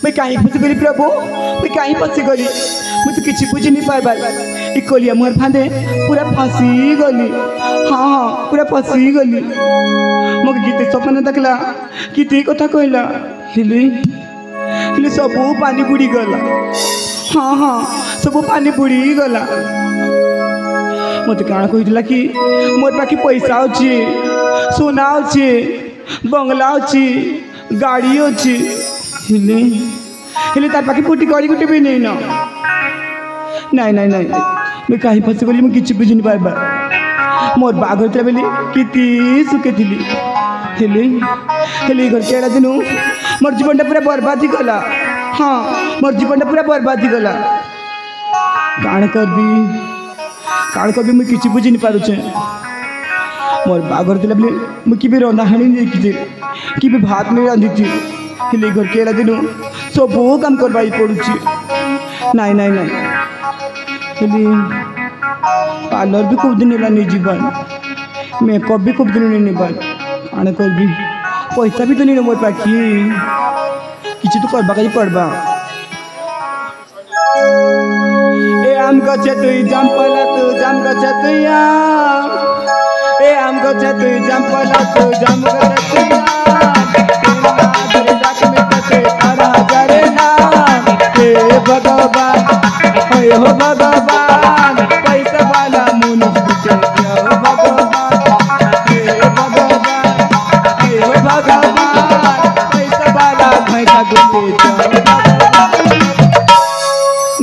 मैं कहीं फंसी गली प्रभु मैं कहीं फंसी गली मुझे किसी बुझी नहीं पाए ये कोलिया मोर फांदे पूरा फंसी गली हाँ हाँ पूरा फंसी गली मोके गीते सपन देखला गीते कथा कहला हेले सब पानी बुड़ी गला हाँ हाँ सब पानी बुड़ी गला मत कण कहला कि मोर पाखे पैसा अच्छे सोना अच्छे बंगला अच्छी गाड़ी अच्छी हेले तार पाखे फुटी कड़ी गुटे भी नहीं ना नहीं नहीं नहीं मैं कहीं फंसी गली मैं किसी बुझी नहीं पाइबा मोर बाघ होता बेले किती सुखे थी हेले हेले घर केड़ा दिनु मोर जीवन पूरा बर्बाद गला हाँ मोर जीवन पूरा बर्बाद गला काण करबी मुझे किसी बुझी नहीं पारुचे मोर बाघर थे बोले मुझे भी रंधा हाणी देखी कि भात नहीं रांधी थी हेले घर केड़ा दिन सब काम करवाई पड़ुची नाई नाई नाई हेले पार्लर भी खूब दिन है नहीं जीवन मेकअप भी खूब दिन नहीं पार आने करबी पैसा भी तो नहीं मोर पाखी किसी तो करवा का पड़वा ए आम गछे तुई जाम पला तू जाम गछे तुई ए आम गछे तुई जाम पला तू जाम गछे तुई डाक में कते तारा जरे ना हे भगवान हो भगवान पैसा वाला मनुष्य के हो भगवान हे भगवान पैसा वाला भैसा गुटे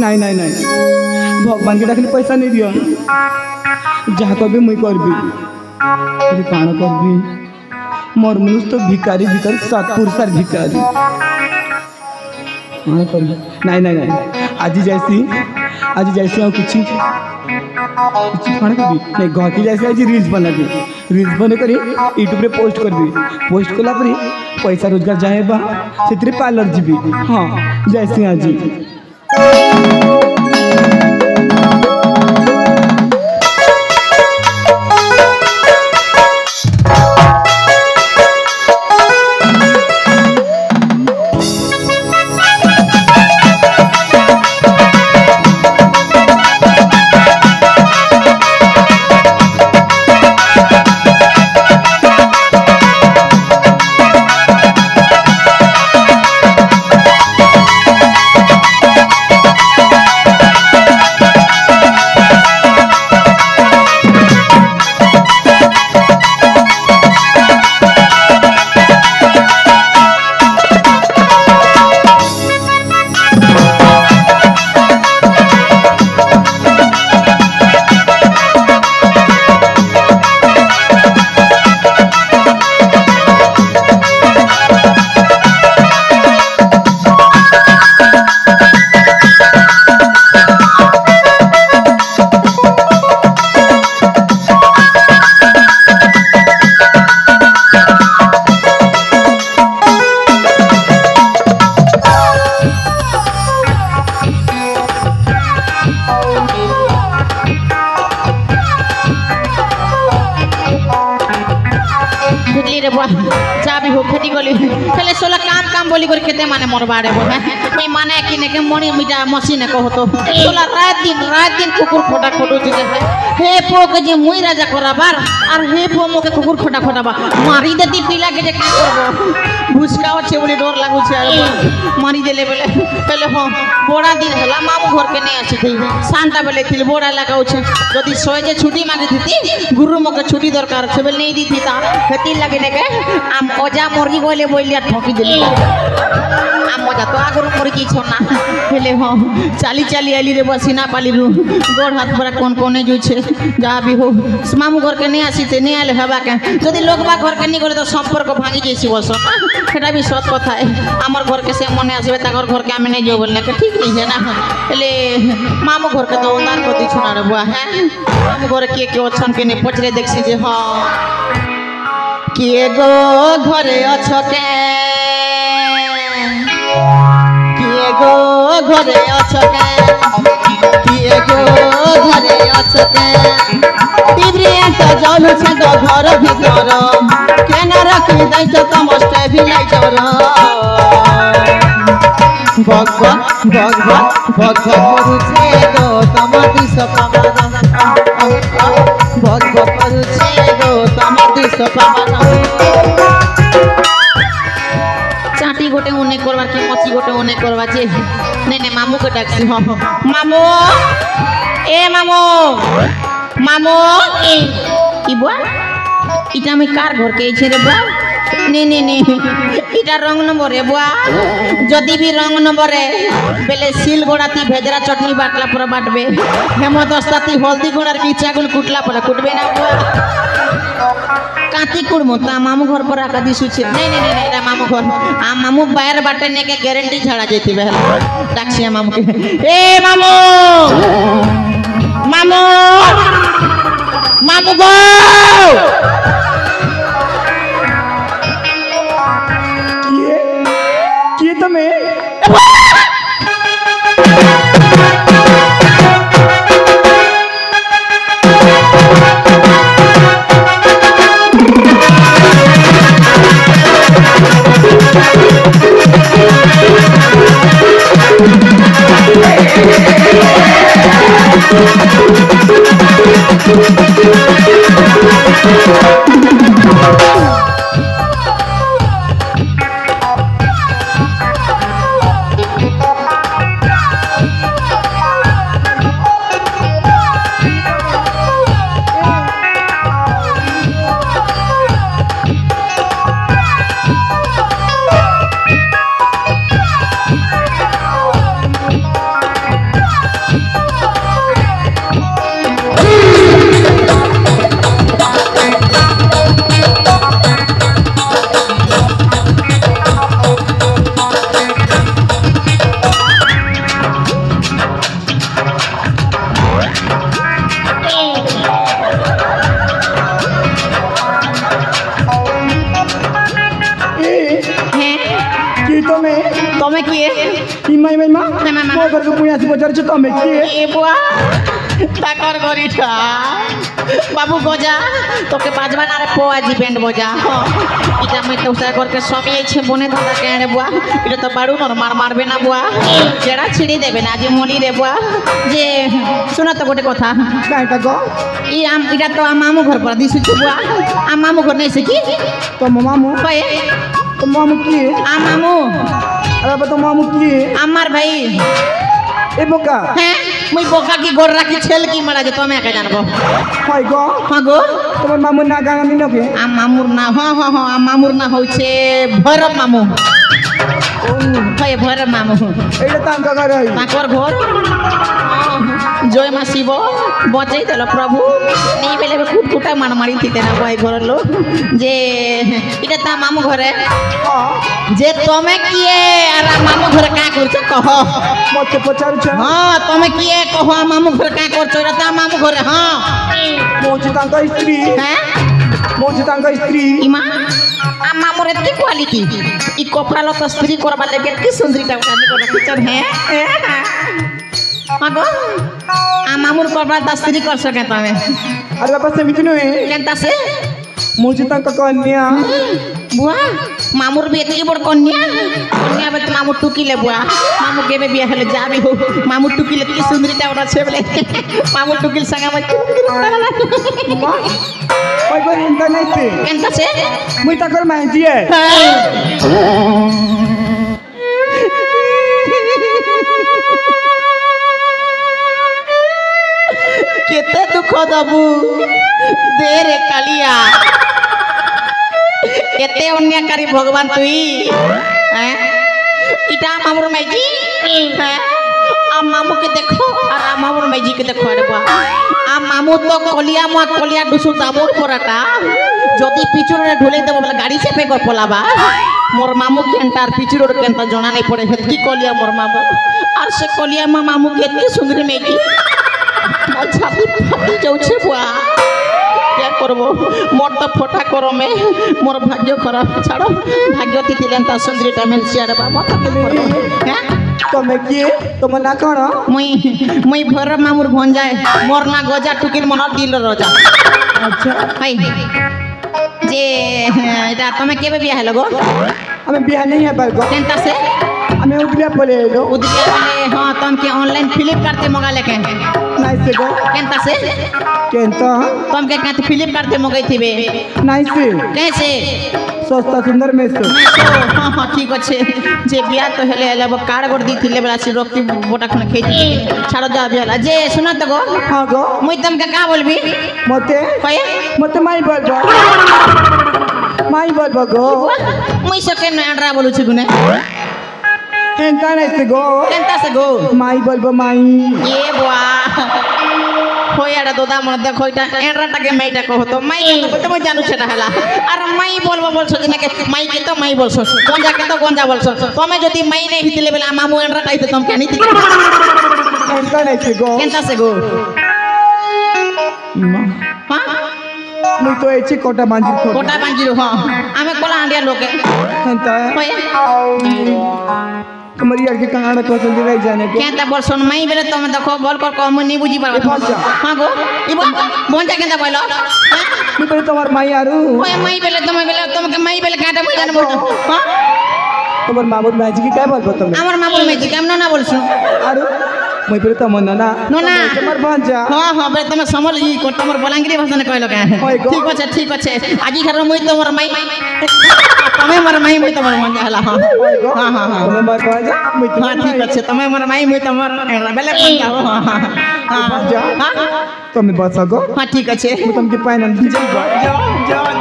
नहीं नहीं नहीं भगवान के डाकले पैसा नहीं दियो जहाँ कभी मुई करबी काण करबी मोर मनुष्य तो भिकारी भिकारी सतपुर सर भिकारी नहीं नहीं नहीं आज जैसी और किसी खाने करबी नहीं घर की जैसे आज रील्स बना दी रील्स बने करी यूट्यूब रे पोस्ट करबी पोस्ट कला पर पैसा रोजगार जाए बा से पार्लर जीबी हाँ जैसे आज बोली कर केते माने मोर बाड़े बो है मैं माने कि ने के मणि मिटा मशीन को होतो सोला रात दिन कुकुर खोटा खोटो जे हे पो के जे मुई राजा कराबार और हे पो मोके कुकुर खोटा खोटाबा मारी देती पिला के जे का करबो भुसकाओ छे बोली डर लागु छे मारी देले बेले पहले हो बोड़ा दिन हला मामू घर के नहीं आछी थी सांता बेले थिल बोड़ा लगाउ छे जदी सोय जे छुट्टी मांगी थी गुरु मोके छुट्टी दरकार छे बेले नहीं दी थी ता खेती लगे ने के आम ओजा मुर्गी गोले बोलिया ठोकी देली आम मजा तो आगुर मुर्गी छोना हेले हो चाली चाली आली रे बसीना पाली रू गोड़ हाथ बड़ा कौन कोने जो छे जा भी हो मामू घर के नहीं आसी थे नहीं आले हवा के जदी लोगबा घर के नहीं गले तो संपर्क भांगी जैसी बस सेटा भी सत कथा है हमर घर के से मने आसीबे ताकर घर के आमे नहीं जो बोलने के ठीक नहीं है ना हेले मामू घर के तो उतार को दी छोना रे बुआ है मामू घर के ओछन के ने पचरे देखसी जे हां किए गो घरे अछ के किए गो घरे अछ के किए गो घरे अछ के टिब्रिया तो जलु छे गो घर भीतर केना रखी दै छ तमस्ते भी लाई जरा ভগ ভগ ভগ ভগ ভগ করুছে গো তোমার দিশ পাবন ভগ ভগ করুছে গো তোমার দিশ পাবন চাটি গোটে অনেক করবার কি মচি গোটে অনেক করবার যে নাই নাই মামুকে ডাকছি মামু এ মামু মামু কি বুয়া এটা আমি কার ঘরকে এইছে রে বুয়া নে নে নে এটা রং নম্বরে বুয়া যদি বি রং নম্বরে বেলে সিল গোড়াতি ভেজরা চটনি বাটলা পরে বাটবে হেমদস্তাতি হলদি গোড়ার কি চাগুল কুটলা পরে কুটবে না বুয়া কাতি কুড়মু তা মামু ঘর पर आका दिसुछे नहीं नहीं नहीं एटा मामू घर आ मामू बाहर बाटे ने के गारंटी छाड़ा जेतिबे डाकसी मामू के ए मामू मामू मामू गो किए तमे तमे किए इमाई माई मा मो घर को पुया से बजार छ तमे किए ए बुआ ताकर गरीठा बाबू गजा तोके बाजवा ना रे पोआजी बैंड बजा इटा मैं तो उसा करके समी छे बने दादा केने बुआ इटा तो बाड़ू नर मार मारबे ना बुआ जेड़ा छिड़ी देबे ना जे मोली रे बुआ जे सुना तो गोटे कथा काईटा गो ई आम इटा तो मामू घर पर दिसु छ बुआ आ मामू घर नै से की तो मामू कए तो मामू किए आ मामू अरे बता मामू किए আমার ভাই ए बोका হ্যাঁ মুই বোকা কি গোর রাখি ছেল কি মারা যে তুমি একা জানবো হয় গো হ্যাঁ গো তোমার মামু না গানা নি নকে আ মামুর না হ্যাঁ হ্যাঁ হ্যাঁ আ মামুর না হচ্ছে ভৈরব মামু ও ভাই ভৈরব মামু এইটা তাম কা করে তাকর ঘর জয় মা শিব বচাই দেল প্রভু নেই বেলে কুটকুটা মারমারি থিতে না ভাই ঘরের লোক যে এটা তা মামু ঘরে যে তুমি কিয়ে আর মামু ঘরে কা করছো কহ মতে পচারু छ हाँ তুমি কিয়ে কহ মামু ঘরে কা করছো এটা তা মামু ঘরে हाँ मोची तांका स्त्री हैं मोची तांका स्त्री इमा आ मामुर एतकी क्वालिटी ई कपड़ा लता स्त्री करबा लेके की सुंदरीटा उठाने को पिक्चर है मागो आ मामुर कपड़ा ता स्त्री कर सके तमे अरे बाबा से मिथुन है केनता से मोची तांका कन्या बुआ मामुर भी एतकी बड़ कन्या कन्या बे मामू टुकी ले बुआ मामू केबे बिया हेले जाबी हो मामू टुकी ले की सुंदरीटा उठा छेबले मामू टुकी संगा मत कोई कोई इंदा नहीं थे केनता से मुई ताकर मांजी है केते दुख दबू दे रे कालिया केते अन्याकारी भगवान तुई हैं इटा मामुर मैजी हैं आ मामू के देखो और आ मामुर मैजी के देखो रे बा आ मामू तो कलिया डुसु दाबोर पराटा जदी पिचुरे ढोले देबो बले गाड़ी से पे कर पलाबा मोर मामू केंटार पिचुरे केंता जणा नहीं पड़े हेतकी कलिया मोर मामू और से कलिया मामू के एतकी सुंदरी मैजी छाती फाटी जाऊे बुआ क्या करबो मोर तो फोटा करो में मोर भाग्य खराब छाड़ो भाग्य तिथिलेन ता सुंदरीटा मिलसी अरे बाबा हैं तमे किए तुम ना कण मुई भैरव मामुर भंजाए मोर ना गजा टुकिर मन दिल रजा अच्छा हाय जे एटा तमे केबे बिया हेलो गो हमें बियाह नहीं है बार गो केनता से मैं उतरिया पले लो उदिया वाले हाँ तुमके ऑनलाइन फ्लिपकार्ट से मंगा लेके नाइस से गो केंता से केंता तुमके कहते फ्लिपकार्ट से मंगाई थी बे नाइस से कैसे सस्ता सुंदर में से हाँ हाँ ठीक अच्छे जे बिया तो हेले हेले अब कार्ड गोड़ दी थी ले बला सी रोकती बोटा खने खेती छाड़ो जा बिया जे सुना तो गो हाँ गो मुई तुमके का बोलबी मते कहे मते माई बोल गो मुई सके न अंडरा बोलू छी गुने केंता नाइस से गो केंता से गो माई बोल माई ये बुआ होयाडा दोदा मन देखो इटा एंड्राटा के माईटा कहतो माई के तो जानू छेटा हला আর মাই বলবো বলছো যে নাকি মাই কে তো মাই বলছো গঞ্জা কে তো গঞ্জা বলছো তুমি যদি মাই নাই হিতলে বেলা মামু এন্ড্রাটা হইতে তুমি কেন হিতলে केंता नाइस से गो কেনতা সে গো হ্যাঁ मुई तो एची कोटा बांजी কোটা বাঞ্জিরো হ্যাঁ আমি কোলা আন্ডিয়া লোকে केंता হয় हमारी यार के कहां को चल रही जाने को কেনতা বলছো মাই বেলে তুমি দেখো বল কর কম নি বুঝি পারবা হ্যাঁ গো ইবো বঞ্জা কেনতা বলো হ্যাঁ मैं पहले तुम्हार माई आरू ওই মাই বেলে তোমাকে মাই বেলে কাটা বুঝ জানবো হ্যাঁ তোমার মামুর মাইজি কি काय बोलबो তুমি আমার মামুর মেজি কেমন না বলছো आरू मैं पहले तो मन ना নোনা তোমার ভাঞ্জা হ্যাঁ হ্যাঁ বে তুমি সমল ই তোমার বলাঙ্গিরি ভাষা কইলো কে ঠিক আছে আজি খার মই তোমার মাই তুমি মোর মাই মই তোমার মন হলা হ্যাঁ হ্যাঁ হ্যাঁ হ্যাঁ তুমি মার ভাঞ্জা मैं হ্যাঁ ঠিক আছে তুমি মোর মাই মই তোমার বেলে কোন যাও হ্যাঁ ভাঞ্জা হ্যাঁ তুমি বসা গো হ্যাঁ ঠিক আছে मैं तुमके पाइनल दीजिए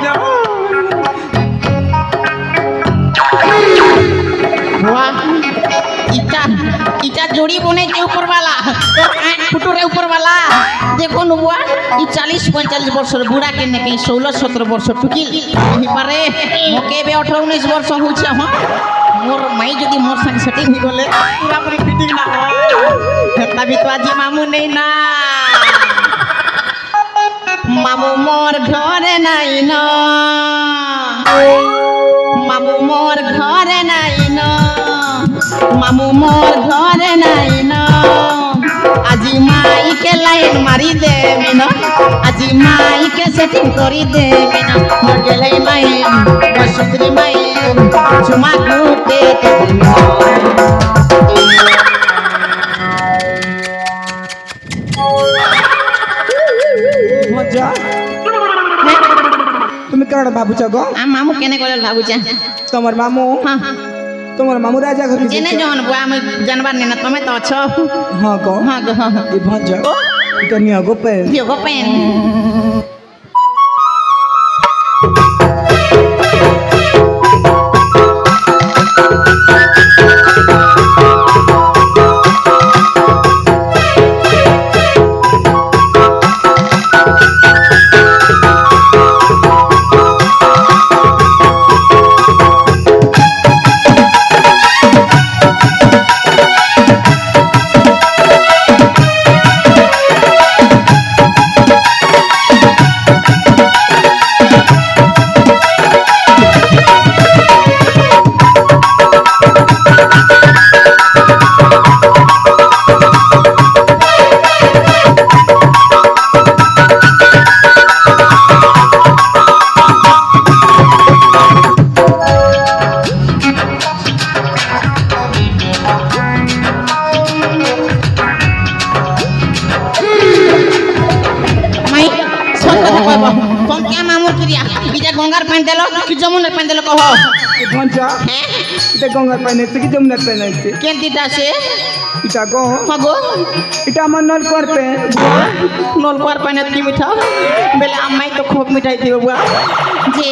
যাও वाह इटा जोड़ी बने के ऊपर वाला फुटोरे ऊपर वाला देखो नुआ ई 40-45 वर्ष बुढ़ा के ने कहीं 16-17 वर्ष टुकिल यही पारे मोके बे 18-19 वर्ष हो छ हां मोर माई जदी मोर संग सेटिंग ही गले पूरा पूरी फिटिंग ना तभी तो आज मामू नहीं ना मामू मोर घरे नहीं ना मामू मोर घरे नहीं ना मामू मोर घरे नहीं ना আজি माई के लाइन मारी दे मिनो আজি माई के सेटिंग करी दे मिनो मोर गेले माई बसुत्री माई चुमा गुटे के मजा তুমি কাড় বাবু চাগো आ मामू केने कोले बाबू जा তোমার মামু हां তোমার মামু রাজা घर जेने जहन बुआ मैं जानवर ने ना तमे तो अछो हां गो हां गो ये भांजा तो निया गो पे दियो गो पेन तुम क्या मामूर क्रिया इजा गंगार पेन देलो कि जमुना पेन देलो कहो भांजा इटा गंगा पाइने से कि जमुना पाइने से केन दिटा से इटा गो हगो इटा मन नल कर पे नल पर पेन की मिठा बेले अम्माई तो खूब मिठाई थी बुआ जे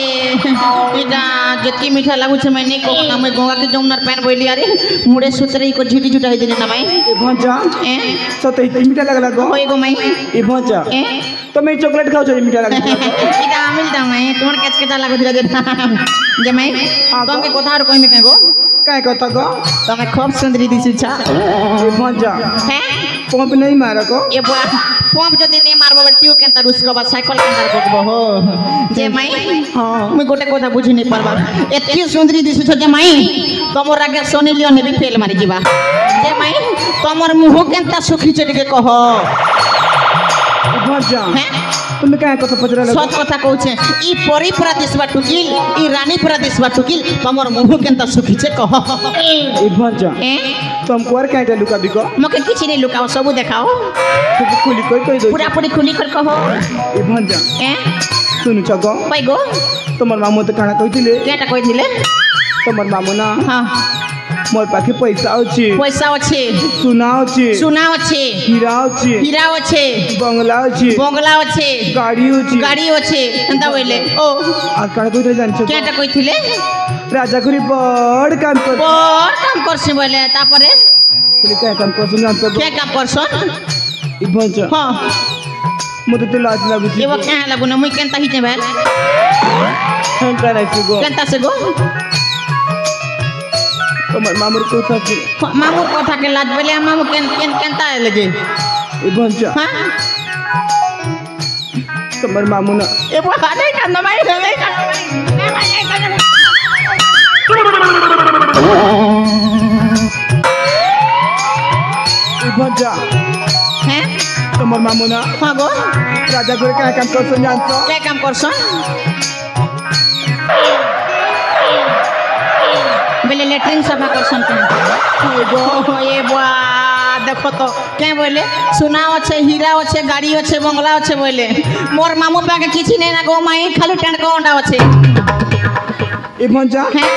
इटा जति मिठा लागु छे मैं नहीं को ना मैं गंगा के जमुना पेन बोली अरे मुड़े सुतरे को झिटी झुटाई देने ना भाई भांजा ए सते मीठा लगला गो होई गो मैं ए भांजा ए तो मैं चॉकलेट खाओ जो मीठा लगला इटा आमिल दा मैं तोर केच केचा लागु धीरे धीरे जे मैं तुम के कथा और कोई में कहबो काय कहता गो तमे खूब सुंदरी दिसु छा ए भांजा हैं पंप नहीं मारा गो ये बुआ पंप जदी नहीं मारबो बटियो केन तार उसको बाद साइकिल केन तार करबो हो जे माई हां मैं गोटे कथा बुझी नहीं पारबा एतकी सुंदरी दिसु छ जे माई तमोर आगे सोनी लियो ने भी फेल मारी जीवा जे माई तमोर मुंह केन ता सुखी चटी के कहो भांजा हैं তুমি কায় কথা পচরা লাগো সত কথা কହୁছে ই পরি পুরা দিসবা টুকিল ই রানী পুরা দিসবা টুকিল তোমার মুহ কেনতা সুখিছে কহ এই ভঞ্জা এ तुमको और कायटा लुका बिको মকে কিছু নেই লুকাও সবু দেখাও तो खुली कोई दो পুরা পুরি খুলি কর কহ ए भंजा এ सुनु चगो কই গো তোমার মামু তো কানা কইতিলে কেটা কইছিলে তোমার মামু না হ্যাঁ মোর পাখে পয়সা আছে পয়সা আছে সোনা আছে সোনা আছে হীরা আছে হীরা আছে বাংলা আছে বংলা আছে গাড়ি আছে গাড়ি আছে এন্তা বইলে ও আর কানা কইতে জানছো কেটা কইছিলে রাজা করি বড় কাম কর বড় কাম করছি বলে তারপরে তুমি কায় কাম করছ জানছো কে কাম করছন এই ভঞ্জা হ্যাঁ মতে তো লাজ লাগুছি এবার কে লাগু না মুই কেনতা হিতে ভাই হ্যাঁ কারাইছি গো কেনতা সে গো তোমার মামুর কথা আছে মামুর কথা কে লাজ বলে মামু কেনতা লাগে এই ভঞ্জা হ্যাঁ তোমার মামু না এবার হাতে কান্না ভাই রে কান্না ভাই এই ভঞ্জা হ্যাঁ তোমার মামু না হ্যাঁ গো রাজা করে কায় কাম করছ জানছো কে কাম করছন বেলে লেট্রিন সাফা করছন কেন এ বা দেখো তো কে বলে সোনা আছে হীরা আছে গাড়ি আছে বংলা আছে বলে মোর মামু পাকে কিছু নেই না গো মাই খালি টেন্ট কোন্ডা আছে এই ভঞ্জা হ্যাঁ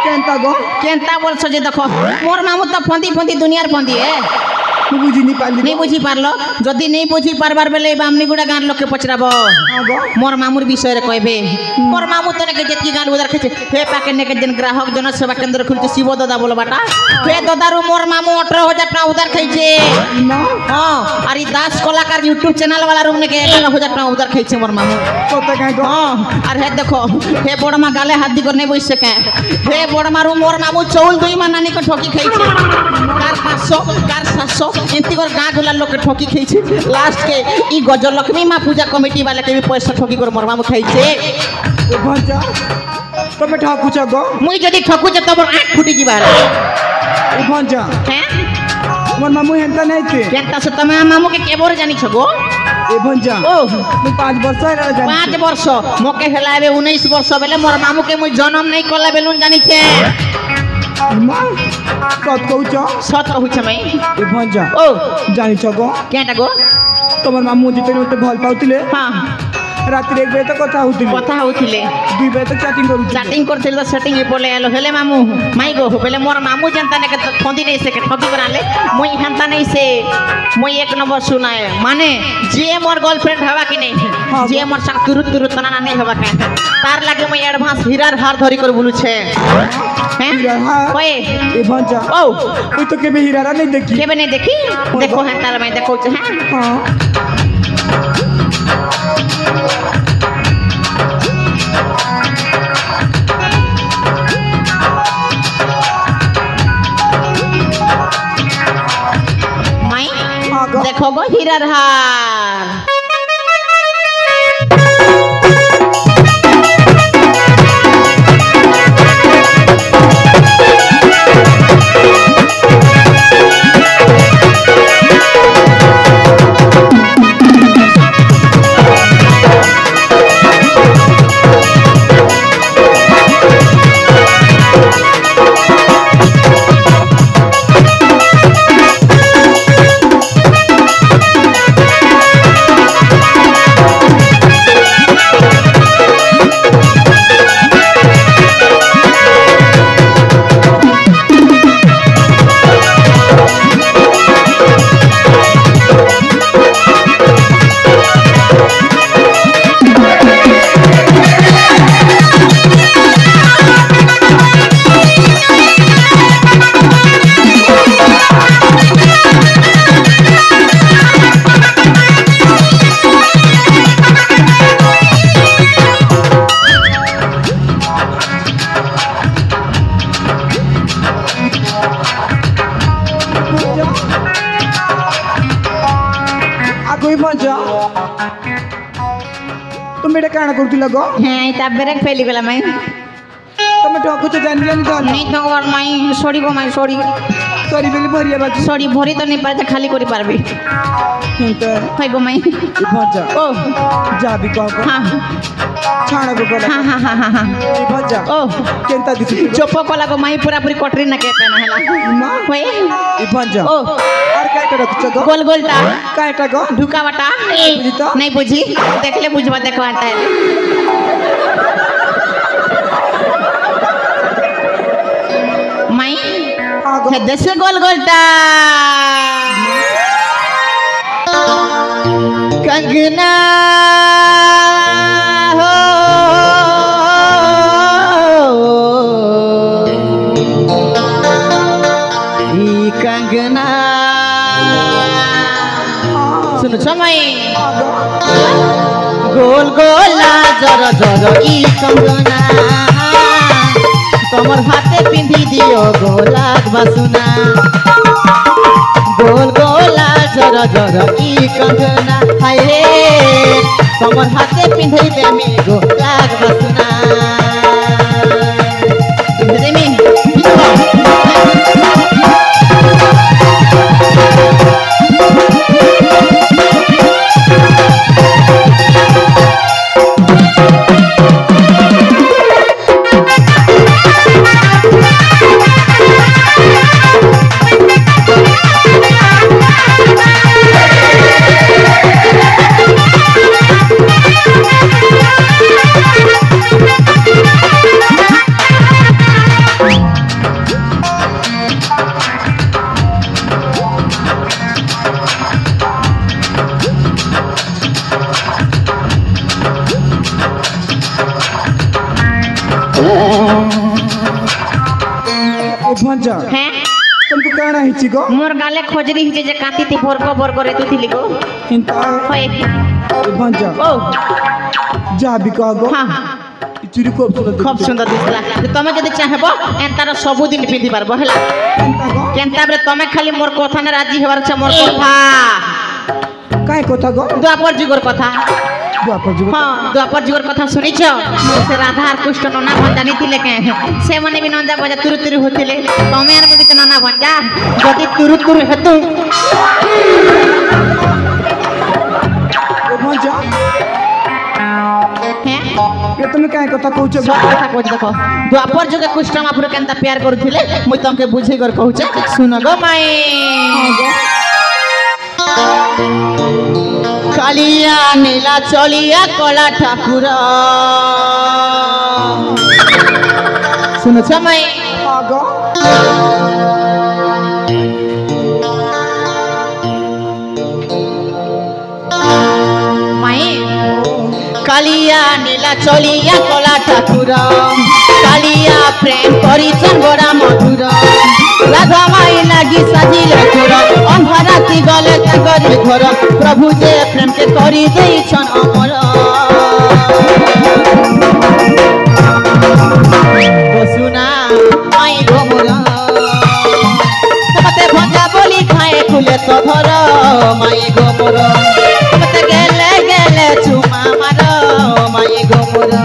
কেনতা গো কেনতা বলছো যে দেখো মোর মামু তো ফন্দি ফন্দি দুনিয়ার ফন্দি তুই বুঝিনি পারলি नहीं बुझी पारलो जदि नहीं बुझी पारबार बेले बामनीगुड़ा गान लोग के पचराबो हाँ गो मोर मामुर विषय रे कहबे मोर मामू तने के जेतकी गान उधर खेचे हे पाके ने के दिन ग्राहक जन सेवा केंद्र खुलते शिव दादा बोलो बाटा हे दादारू मोर मामू 18000 टाका उधर खेचे ना हां अरे 10 कलाकार YouTube चैनल वाला रूम ने के 11000 टाका उधर खेचे मोर मामू तो काहे गो हां और हे देखो हे बड़मा गाले हाथ दी करने बइस सके हे बड़मा रू मोर मामू चौल दुई मानानी को ठोकी खेचे कार 500 कार 700 एंती कर गां गुला लोग के ठोकी खेचे लास्ट के ई गजलक्ष्मी मां पूजा कमिटी वाले के भी पैसा ठोकी कर मोर मामू खेचे ए भंजा तमे ठाकू छ गो मुई जदी ठोकू छ तब आंख फुटी जीबार ए भंजा हैं मोर मामू हेंता नहीं के केनता से तमे मामू के केबोर जानी छ गो ए भंजा ओ तू 5 वर्ष रे जानी 5 वर्ष मोके हेलाबे 19 वर्ष बेले मोर मामू के मुई जन्म नहीं करला बेलुन जानी छे मां कत कहू छ सत कहू छ मैं ए भंजा ओ जानी छ गो केटा गो तमर मामू जिते मते भल पाउतिले हां रात रे एक बजे तक कथा होतिले কথা হউছিলে 2 बजे तक चैटिंग करू चैटिंग करथिल तो सेटिंग हे बोले हेलो हेले मामू माई गो बेले मोर मामू जनता ने के ठोंदी नहीं से के ठोकी बनाले मुई हंता नहीं से मुई एक नंबर सुनाए माने जे मोर गर्लफ्रेंड हवा कि नहीं जे मोर संग तुरु तुरु तना नहीं हवा के तार लागे मुई एडवांस हीरार हार धरी कर बोलू छे हैं हीरार? ओए ए भंजा ओ तू तो केबे हीरारा नहीं देखी केबे नहीं देखी देखो है तार मैं देखो छे हैं हां माई हाँ गो। देखो गो हीरार हार कोई भंजा तुम बेटा काना करती लगो हैं ता ब्रेक फेली गला मैं তুমি ঠকু তো জানি জানি জানো नहीं थकवार माई सॉरी गो माई सॉरी সরি বলি ভরিয়া বাকি सॉरी भरी तो नहीं पारे खाली करी पारबी কিন্তু हाय गो माई ভজা ओ যাবি কব हाँ ছাড়া গো বলা हाँ हाँ हाँ हाँ हाँ ভজা ओ কেনতা দিছি चोप कोला गो माई पूरा पूरी कटरी ना के पेना हला মা होए ভজা ओ আর কাইটা রাখছ গো गोल गोलटा কাইটা গো ढुका बटा बुझी तो? नहीं बुझी देखले बुझवा देखवाता है माई আগো है देश गोल गोलटा कंगना हो ई कंगना सुनो समय गोल गोला जर जर ई कंगना तमर हाथे पिंधी दियो गोलाक बासुना गोल गोला जर जर ई कंगना हाय रे तमर हाथे पिंधई देमी गोलाक बासुना पिंधई देमी ভজা हैं तुमको कहना हिची गो मोर गाले खोजरी हिजे जे काती ती बोर को रेतु थिली गो কিন্তু होए ভজা ओ যাবি কব हां চুরি খুব সুন্দর खूब सुंदर दिसला तमे जदी चाहबो एंतार सब दिन पिंधि पारबो हला কেনতা গো केनता बरे तमे खाली मोर कथा ने राजी हेबार छ मोर कथा কাই কথা গো द्वापर जुगर कथा বাপা যুগ हाँ द्वापर जुगर कथा सुनिछ से राधा और कृष्ण नना भंजानी थिले के से मने भी नंजा बजा तुरु तुरु होतिले तमे आर भी नना भंजा जदी तुरु तुरु हेतु ভজা हैं এ তুমি কাই কথা কইছ सब कथा कोच देखो द्वापर जुगे कृष्ण महाप्रभु केनता प्यार करुथिले मुई तमके बुझे कर कहूचे सुन गो माई कालिया नीला चलिया कला ठाकुर सुन समय আগো माई कालिया नीला चलिया कला ठाकुर कालिया प्रेम परिचन बड़ा मधुर राधा माई लागी साजिले घर अंधाराती गले ताकरी घर प्रभु जे प्रेम के करी देइछन अमर बसुना माई गोमरा मते भंजा बोली खाए खुले तो धर माई गोमरा मते गेले गेले चुमा मार माई गोमरा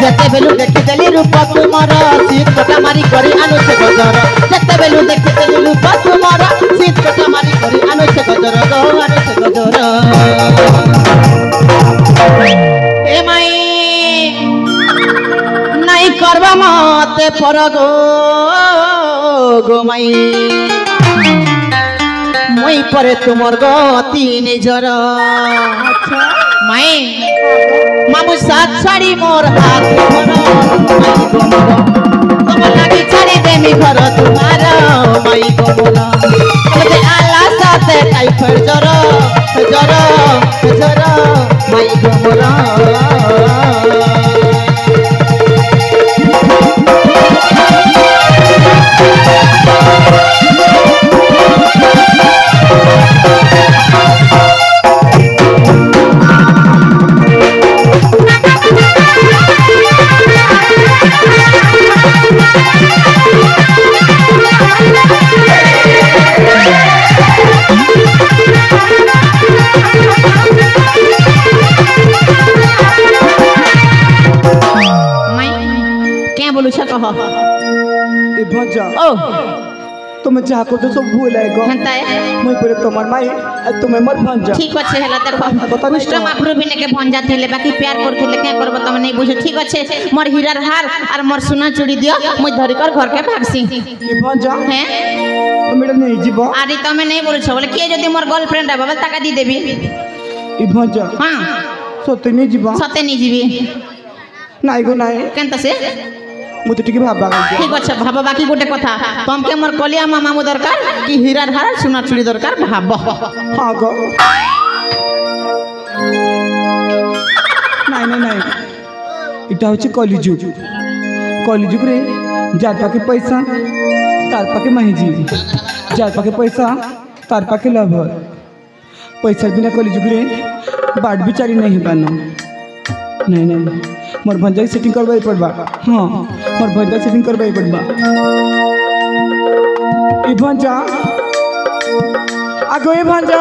जते बेलु देखि देली रूप तुमर सीत कटा मारी करी आनुसे गजर जते बेलु देखि देली रूप तुमर सीत कटा मारी करी आनुसे गजर गो आनुसे गजर ए माई नाई करबा मते पर गो माई মই পরে তোমার গতি নিজর আচ্ছা মাই মামু সাত ছাড়ি মোর হাত ধর তোমার লাগি ছাড়ি দেমি ঘর তোমার মাই কমল বলে আলা সাথে টাইফয়েড জ্বর জ্বর জ্বর মাই কমল बोलू छ कह ए भंजा ओ তুমি যা করছো সব ভুল আইগো হেনতা মই পরে তোমার মাই আর তুমি মোর ভঞ্জা ঠিক আছে হেলা দেখো পুষ্ট মাপরু भी নেকে ভঞ্জা থিলে বাকি প্যার করথিলে কে করব তুমি নাই বুঝো ঠিক আছে মোর হীরার হার আর মোর সোনা চুড়ি দিও মই ধরি কর ঘর কে ভাগছি এ ভঞ্জা হ্যাঁ তুমি এটা নেই যাব আরে তুমি নাই বলছ বলে কে যদি মোর গার্লফ্রেন্ড হবে বলে টাকা দি দেবি এ ভঞ্জা হ্যাঁ সত্যি নেই যাব সতে নি যাবি নাই গো নাই কেনতা সে মতে টিকে ভাববা ঠিক আছে ভাবা বাকি গোটে কথা তোমাকে মোর কলিয়া মামু দরকার কি হীরার হার সোনা চুড়ি দরকার ভাব হ্যাঁ গো নাই নাই নাই এটা হচ্ছে কলিযুগ কলিযুগ রে যার পাকে পয়সা তার পাকে মাহিজি যার পাকে পয়সা তার পাকে লাভ হয় পয়সার बिना कलिजुग रे बाट बिचारी नहीं पाना नहीं नहीं मोर भंजा सेटिंग करवाई पड़बा हाँ मोर भंजा सेटिंग करवाई पड़बा ई भंजा आगो ई भंजा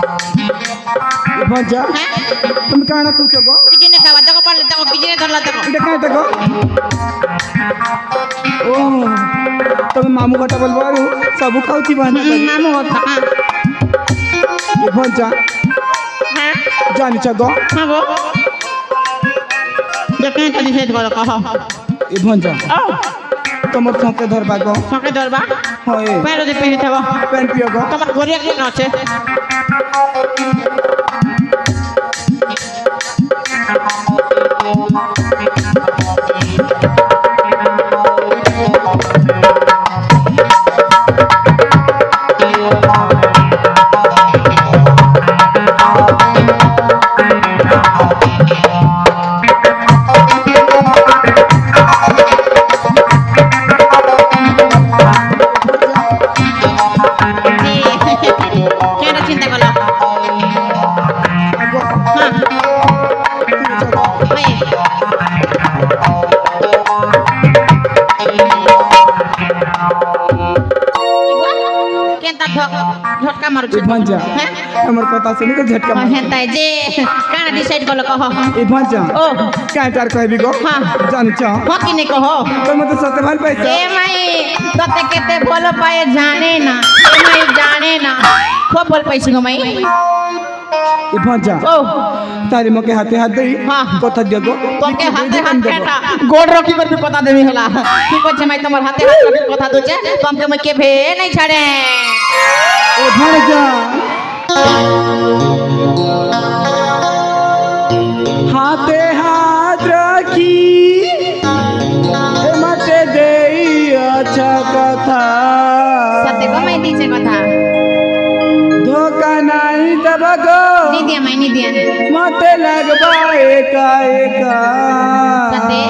ई भंजा तुम काना पूछो गो किजने खावा तको पड़ले तको किजने धरला तको इटा काहे तको ओ तमे मामू घटा बोलबारू सब खाउती भंजा मामू होता हां ई भंजा हां जानी छगो हां गो देखे तनी से गलो कह ई भंजा ओ तमर सके धरबा गो सके धरबा होए पैरो दे पेहि थबो पेन पियो गो तमर गोरिया के न छे झटका मारू ई भंजा हमर कथा सुनि के झटका मार हेता जे काना डिसाइड करलो कह ई भंजा ओ काय तार कहबी गो हां जानी छ हो कि नहीं कहो तुम तो सते भल पैसा ए माई तते केते बोल पाए जाने ना ए माई जाने ना खूब बोल पैसे गो माई ई भंजा ओ तारी मके हाथे हाथ देई हां कथा दियो तोके हाथे हाथ केटा गोड़ रखी कर भी पता देबी हला ठीक আছে माई তোমার হাতে হাত रखी কথা दोचे तुमके मैं के भे नहीं छाड़े ए भंजा हाथे हाथ रखी ए मते देई अच्छा कथा सत्य को मैं दीचे कथा धोखा नहीं दबगो नहीं दिया मैं नहीं दिया मते लगबा एका एका सत्य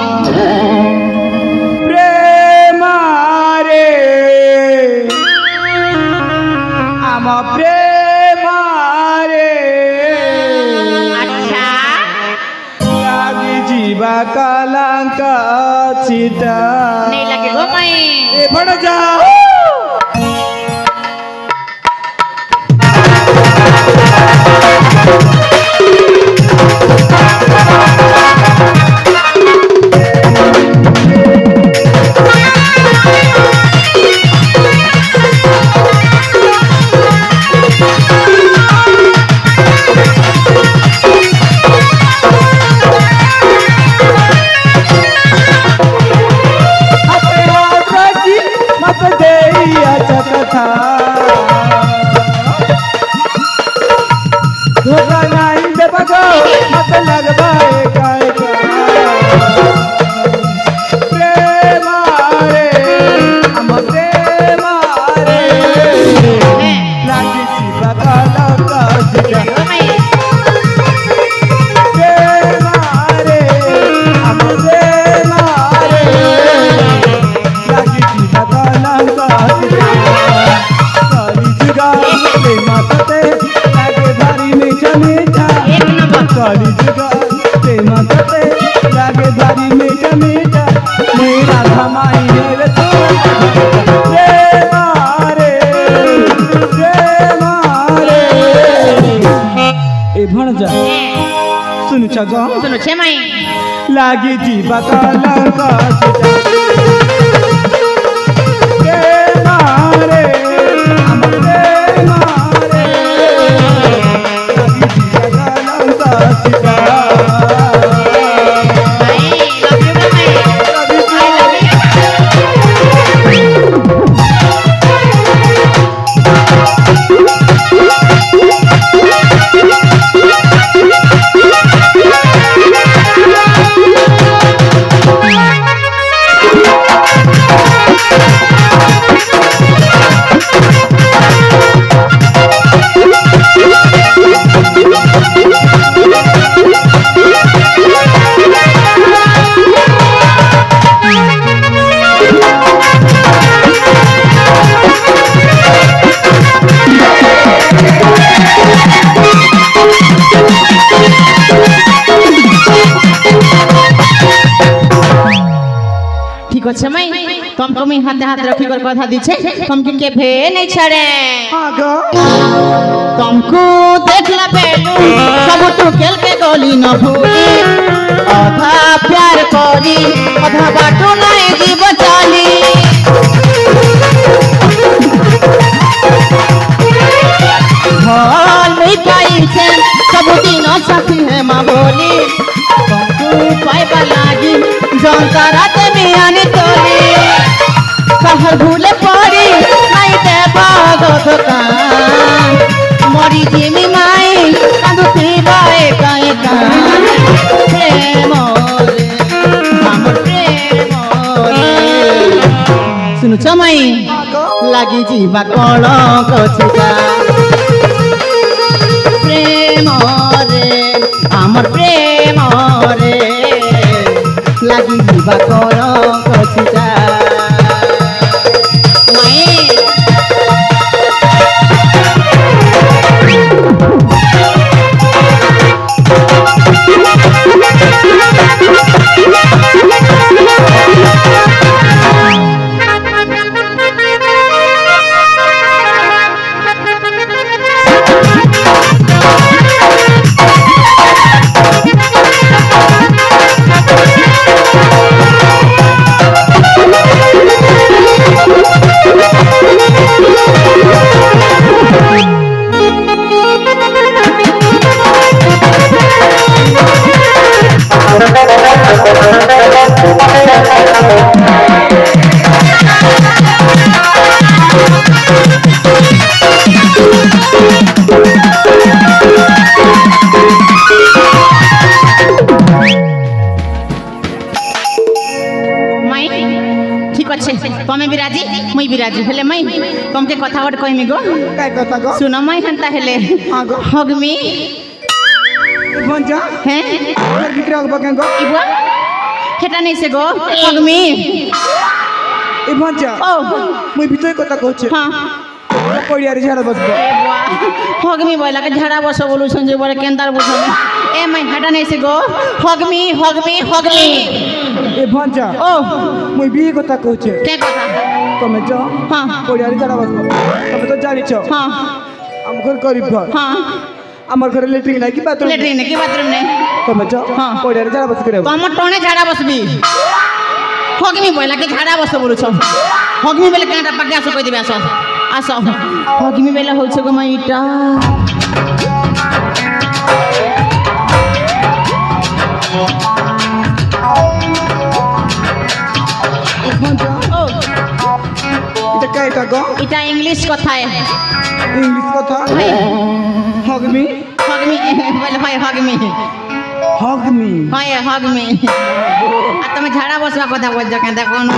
प्रेम रे आम प्रेम रे अच्छा लागी जीवा कलंक चिता नहीं लगे गो मैं ए बढ़ जा धोखा नहीं देबगो मत लगबा एका एका प्रेम रे हम प्रेम रे लागी जीवा कलंक चिता प्रेम रे हम प्रेम रे लागी जीवा कलंक चिता कली जुगा ले माते लागे भारी मीठा मीठा एक नंबर कली जुगा ले माते लागे भारी मीठा मीठा मेरा धमाई है तू रे मारे ए भण जा सुनु छगो सुनो छे माई लागे जीवा कलंक मारे हमर मारे लागे जीवा कलंक सीता ठीक আছে মাই तुमको मैं हाथ हाथ रखी कर कथा दीछे तुमके के भे नहीं छड़े हां गो तुमको देखला बेलू सब तो खेल के गोली न भूली आधा प्यार करी आधा बाटो नहीं जीव चाली हाल में पाई से सब दिन साथी है मां बोली तुमको पाइबा लागी जनता रात में आने तोली कहर भूले पड़ी नहीं दे भागो दुकान मरी जिमी माई कांदू थी बाए काए कान प्रेम रे हमर प्रेम रे सुनु छमाई लागी जीवा कलंक छिटा प्रेम रे हमर प्रेम रे लागी जीवा कलंक छिटा तमे विराजी मुई विराजी हेले मई तुमके कथा गोट कहमी गो काय कथा गो सुन मई हंता हेले हां गो हगमी भंजा हैं घर भीतर आग बके गो इबुआ हेटा नहीं से गो हगमी ए भंजा ओ मुई भीतर कथा कहछे हां पड़ियारी झाड़ा बसबो ए बुआ हगमी बोला के झाड़ा बसो बोलू संजय बोले केंदार बसो ए मई हटा नहीं से गो हगमी हगमी हगमी ए भंजा ओ मुई भी कथा कहछे के कथा तमे जाओ हां पड़ियारी झाड़ा बसबो तमे तो जानि छ हां हम घर गरीब घर हां আমার ঘরে ল্যাট্রিন নাই কি বাথরুম लेट्रिन की बाथरूम नहीं তবে যাও হ্যাঁ পড়িয়ারে যারা বসে করে কম টনে ঝাড়া বসবি হগমি বইলা কি ঝাড়া বসে বলছ হগমি বেলে কেনটা পাকে আসো কই দিবে আসো আসো হগমি বেলে হইছে গো মাইটা ও এটা কাইটা গো এটা ইংলিশ কথায় ইংলিশ কথা হগমি হগমি বলে ভাই হগমি হগমি হয় হগমি আর তুমি ঝাড়া বসবা কথা বলছো কেন কোন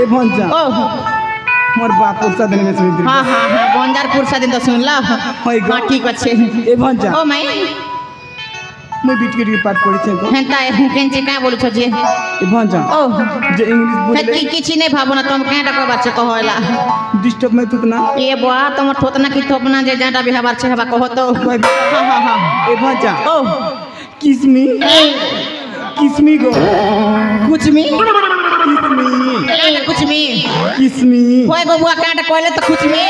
এ ভঞ্জা ও মোর বাপ পুরসা দিন মে শুনি हाँ हाँ हाँ बंजार पुरसा दिन तो सुनला होई गो। हाँ ठीक अच्छे এ ভঞ্জা ओ माई মই বিটকে পাঠ পড়িছে গো हेंता केंचे का बोलछ जे এ ভঞ্জা ओ যে ইংলিশ हे বললে की किछि नै भावना तुम केटा को बात कहला डिस्टर्ब में तुत ना ए बुआ तुम थोतना की थोपना जे जाटा बिहा बात हबा कहो तो हाँ हाँ हाँ এ ভঞ্জা ओ কিসমি কিসমি গো कुछ मी কিসমি कुछ मी কিসমি होय गो बुआ काटा कहले तो कुछ मी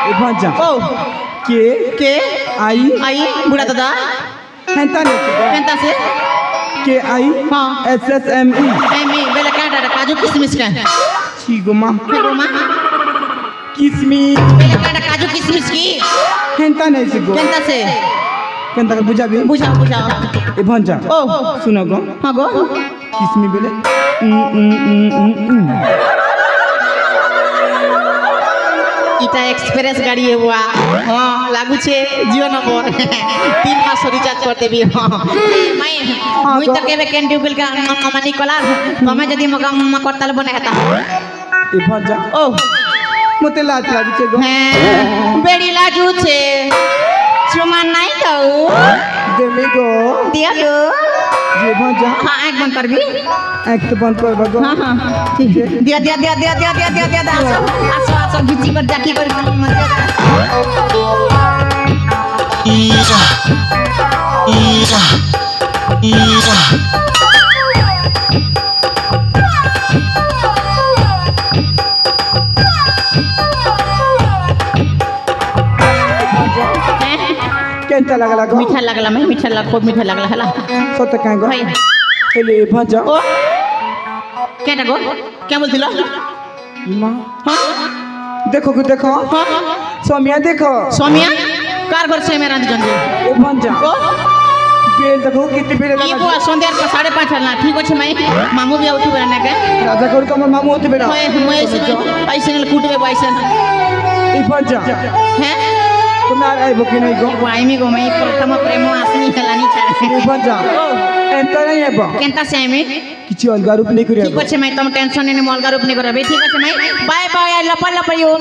এ ভঞ্জা ओ কে के आई आई बुढ़ा दादा हेंता नहीं केंता से KISSME एमी बेले काटा काजू किशमिश का चीगोमा गोमा किसमिस बेले काटा काजू किशमिश की हेंता नहीं से गो केंता से केंता का बुझाबी बुझाओ बुझाओ ए भंजा ओ सुनो गो हां गो किसमी बेले इटा एक्सप्रेस गाड़ी है हुआ हां लागू छे जियो नंबर 3 मास रिचार्ज कर देबी हां मैं मुई त केबे कैन ट्यूबवेल का मनी कला तमे जदी मका करताल बने हेता ए भंजा ओ मते लाज लागी छे गो बेड़ी लाजू छे चुमा नहीं तो देमी गो दिया गो जे भंजा हां एक बंद कर भी एक तो बंद कर बगो हां हां ठीक है दिया दिया दिया दिया दिया दिया दिया दिया आसो आसो गिची कर जाकी कर ईरा ईरा ईरा केंता लागला गो मीठा लगला मैं मीठा लग खूब मीठा लगला हला सत काहे गो भाई एले भंजा ओ क्या गो क्या बोलती लो मां हां देखो को देखो हां सोमिया देखो सोमिया कार घर से मेरा जंजी ए भंजा ओ बेल देखो कितने बेल ये लगा बुआ संध्या को 5:30 हलना ठीक होछे मैं मामू भी उठी बरने के राजा कर कमर मामू होते बेटा होए मैं ऐसे न कूटबे पैसे ए भंजा हैं तुम्हारा आई बकी नहीं गो वो आईमी गो मैं प्रथम प्रेम आसनी हलानी छा ए भंजा एंता नहीं है बा केंता से आईमी किछि अलगा रूप नहीं करिया ठीक होछे मैं तुम टेंशन नहीं मलगा रूप नहीं करबे ठीक होछे मैं बाय बाय लपा लपा यो